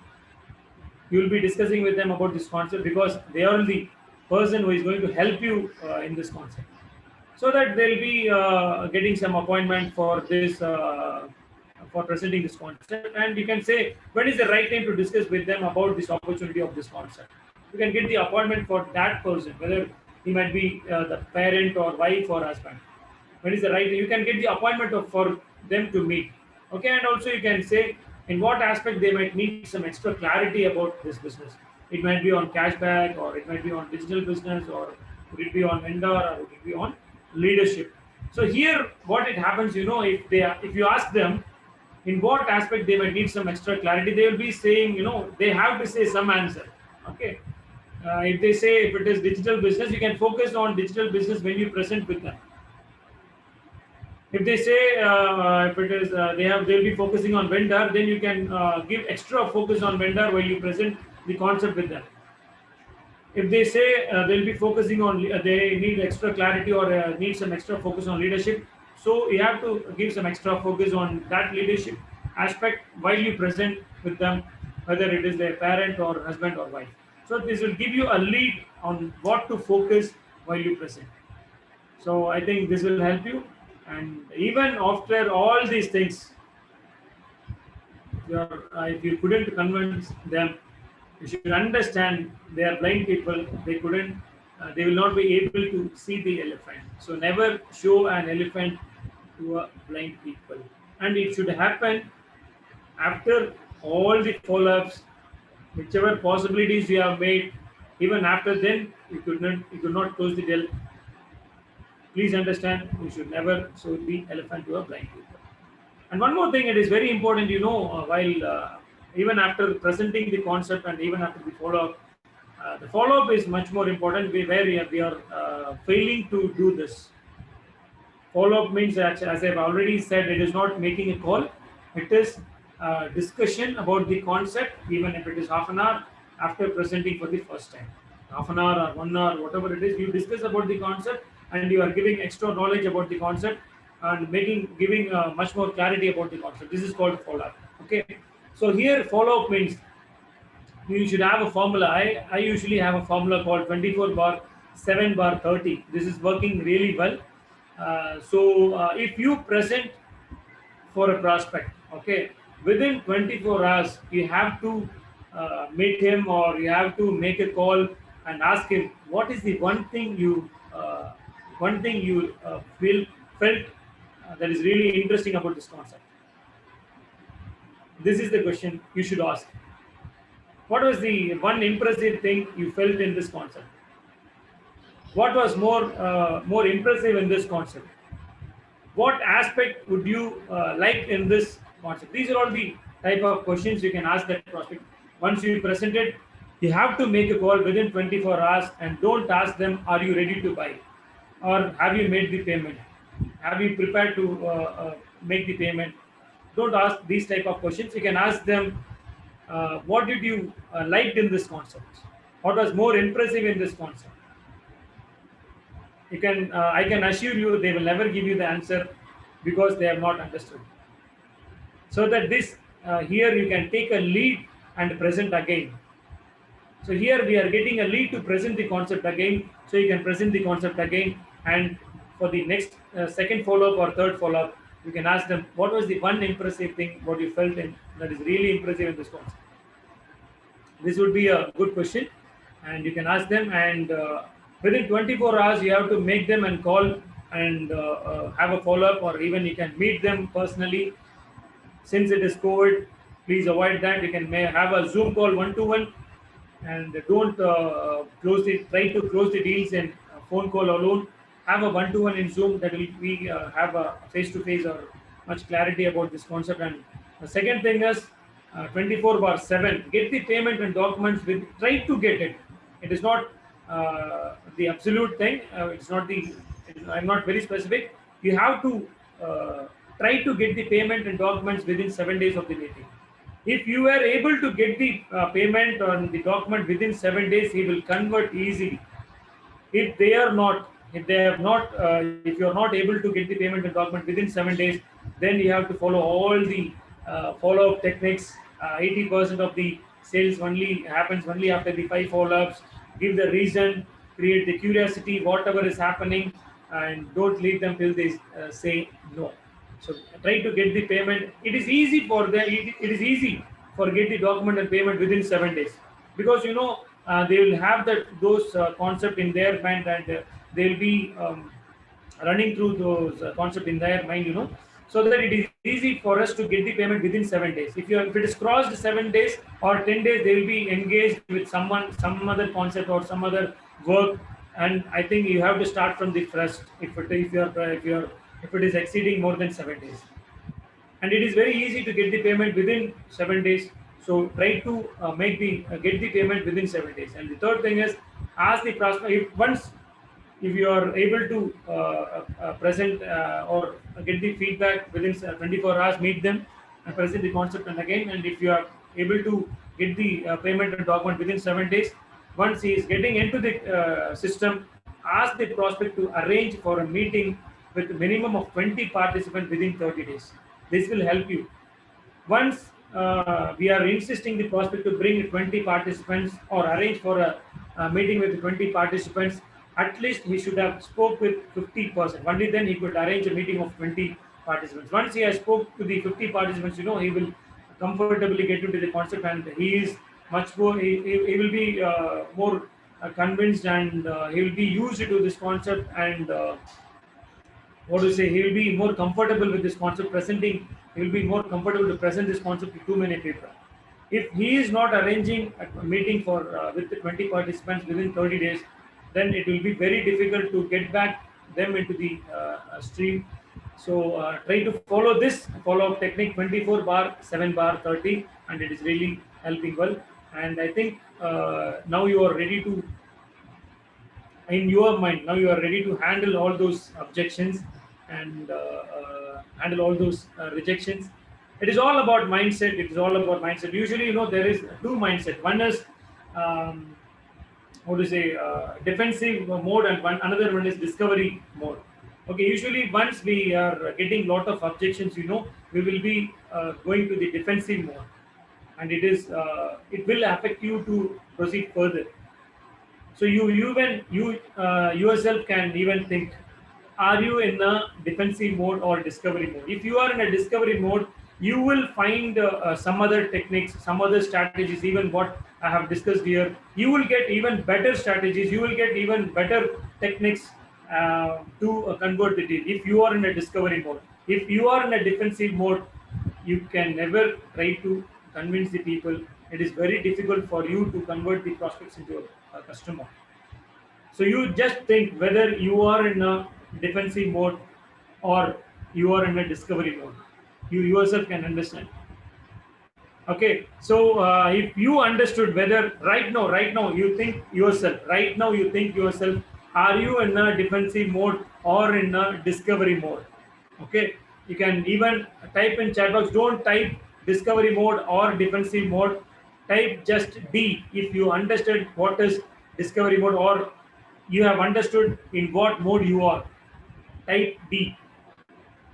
you will be discussing with them about this concept because they are the person who is going to help you in this concept. So that they'll be getting some appointment for this, for presenting this concept. And you can say, when is the right time to discuss with them about this opportunity of this concept? You can get the appointment for that person, whether he might be the parent or wife or husband. When is the right, you can get the appointment for them to meet. Okay, and also you can say in what aspect they might need some extra clarity about this business. It might be on cashback, or it might be on digital business, or would it be on vendor, or would it be on leadership. So here what it happens, if you ask them in what aspect they might need some extra clarity, they will be saying, they have to say some answer. Okay, if they say if it is digital business, you can focus on digital business when you present with them. If they say if it is they'll be focusing on vendor, then you can give extra focus on vendor while you present the concept with them. If they say they'll be focusing on they need extra clarity or need some extra focus on leadership, so you have to give some extra focus on that leadership aspect while you present with them, whether it is their parent or husband or wife. So this will give you a lead on what to focus while you present. So I think this will help you. And even after all these things, if you couldn't convince them, you should understand they are blind people. They will not be able to see the elephant. So never show an elephant to a blind people. And it should happen after all the follow-ups, whichever possibilities you have made. Even after then, you could not close the deal. Please understand, you should never show the elephant to a blind people. And one more thing, it is very important, while even after presenting the concept and even after the follow-up is much more important. Where we are failing to do this. Follow-up means that, as I've already said, it is not making a call. It is discussion about the concept, even if it is half an hour after presenting for the first time. Half an hour or 1 hour, whatever it is, you discuss about the concept and you are giving extra knowledge about the concept and giving much more clarity about the concept. This is called follow-up. Okay. So here follow-up means you should have a formula. I usually have a formula called 24/7/30. This is working really well. If you present for a prospect, okay, within 24 hours, you have to meet him or you have to make a call and ask him what is the one thing you felt that is really interesting about this concept. This is the question you should ask. What was the one impressive thing you felt in this concept? What was more impressive in this concept? What aspect would you like in this concept? These are all the type of questions you can ask that prospect. Once you present it, you have to make a call within 24 hours and don't ask them, are you ready to buy? Or have you made the payment? Have you prepared to make the payment? Don't ask these type of questions. You can ask them, what did you liked in this concept? What was more impressive in this concept? I can assure you they will never give you the answer because they have not understood. So that here you can take a lead and present again. So here we are getting a lead to present the concept again. So you can present the concept again, and for the next second follow-up or third follow-up, you can ask them what was the one impressive thing what you felt that is really impressive in this concept. This would be a good question, and you can ask them, and within 24 hours, you have to make them and call and have a follow-up, or even you can meet them personally. Since it is COVID, please avoid that. You can have a Zoom call 1-to-1, and don't try to close the deals in phone call alone. Have a 1-to-1 in Zoom that will be have a face-to-face or much clarity about this concept. And the second thing is 24/7. Get the payment and documents try to get it. It is not the absolute thing. I'm not very specific. You have to try to get the payment and documents within 7 days of the meeting. If you are able to get the payment or the document within 7 days, he will convert easily. If you are not able to get the payment and document within 7 days, then you have to follow all the follow-up techniques. 80% of the sales happens only after the 5 follow-ups. Give the reason, create the curiosity, whatever is happening, and don't leave them till they say no. So try to get the payment. It is easy for them. It is easy for get the document and payment within 7 days, because they will have those concept in their mind, and they will be running through those concept in their mind. So that it is easy for us to get the payment within 7 days. If it is crossed 7 days or 10 days, they will be engaged with some other concept or some other work, and I think you have to start from the first if it is exceeding more than 7 days. And it is very easy to get the payment within 7 days. So try to get the payment within 7 days. And the third thing is ask the prospect if you are able to present or get the feedback within 24 hours, meet them and present the concept and again. And if you are able to get the payment and document within 7 days, once he is getting into the system, ask the prospect to arrange for a meeting with a minimum of 20 participants within 30 days. This will help you. Once we are insisting the prospect to bring 20 participants or arrange for a meeting with 20 participants, at least he should have spoke with 50%. Only then he could arrange a meeting of 20 participants. Once he has spoke to the 50 participants, he will comfortably get into the concept, and he is much more, he will be more convinced, and he will be used to this concept, and he will be more comfortable with this concept presenting. He will be more comfortable to present this concept to too many people. If he is not arranging a meeting with the 20 participants within 30 days, then it will be very difficult to get back them into the stream. So try to follow this follow-up technique 24/7/30, and it is really helping well. And I think now you are ready to, in your mind, now you are ready to handle all those objections and handle all those rejections. It is all about mindset. It is all about mindset. Usually, there is two mindset. One is what to say, defensive mode, and another one is discovery mode. Okay, usually once we are getting lot of objections, we will be going to the defensive mode, and it will affect you to proceed further. So you yourself can even think, are you in a defensive mode or discovery mode? If you are in a discovery mode, you will find some other techniques, some other strategies, even what I have discussed here. You will get even better strategies. You will get even better techniques to convert the deal. If you are in a discovery mode, if you are in a defensive mode, you can never try to convince the people. It is very difficult for you to convert the prospects into a customer. So you just think whether you are in a defensive mode or you are in a discovery mode. You yourself can understand. Okay, so if you understood whether right now you think yourself, are you in a defensive mode or in a discovery mode? Okay, you can even type in chat box. Don't type discovery mode or defensive mode. Type just D if you understood what is discovery mode, or you have understood in what mode you are. Type D.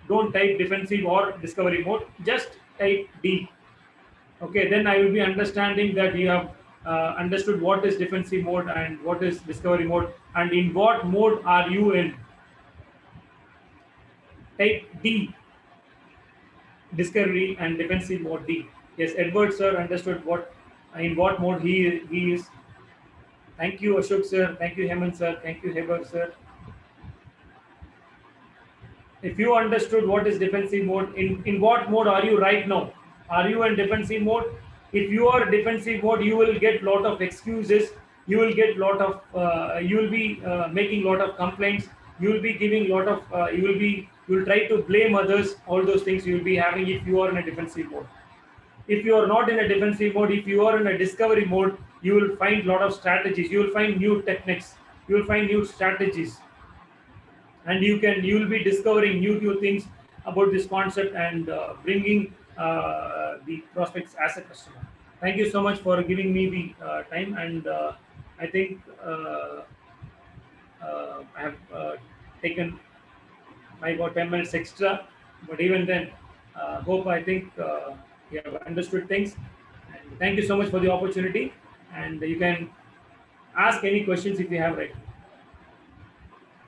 Don't type defensive or discovery mode. Just type D. Okay, then I will be understanding that you have understood what is defensive mode and what is discovery mode, and in what mode are you in. Type D. Discovery and defensive mode D. Yes, Edward sir understood in what mode he is. Thank you, Ashok sir. Thank you, Hemant sir. Thank you, Heber sir. If you understood what is defensive mode, in what mode are you right now? Are you in defensive mode? If you are defensive mode, you will get lot of excuses. You will get lot of. You will be making lot of complaints. You will be giving lot of. You will try to blame others. All those things you will be having if you are in a defensive mode. If you are not in a defensive mode, if you are in a discovery mode, you will find lot of strategies. You will find new techniques. You will find new strategies, and you will be discovering new things about this concept and bringing the prospects as a customer. Thank you so much for giving me the time, and I think I have taken about 10 minutes extra, but even then, I think you have understood things. And thank you so much for the opportunity, and you can ask any questions if you have right now.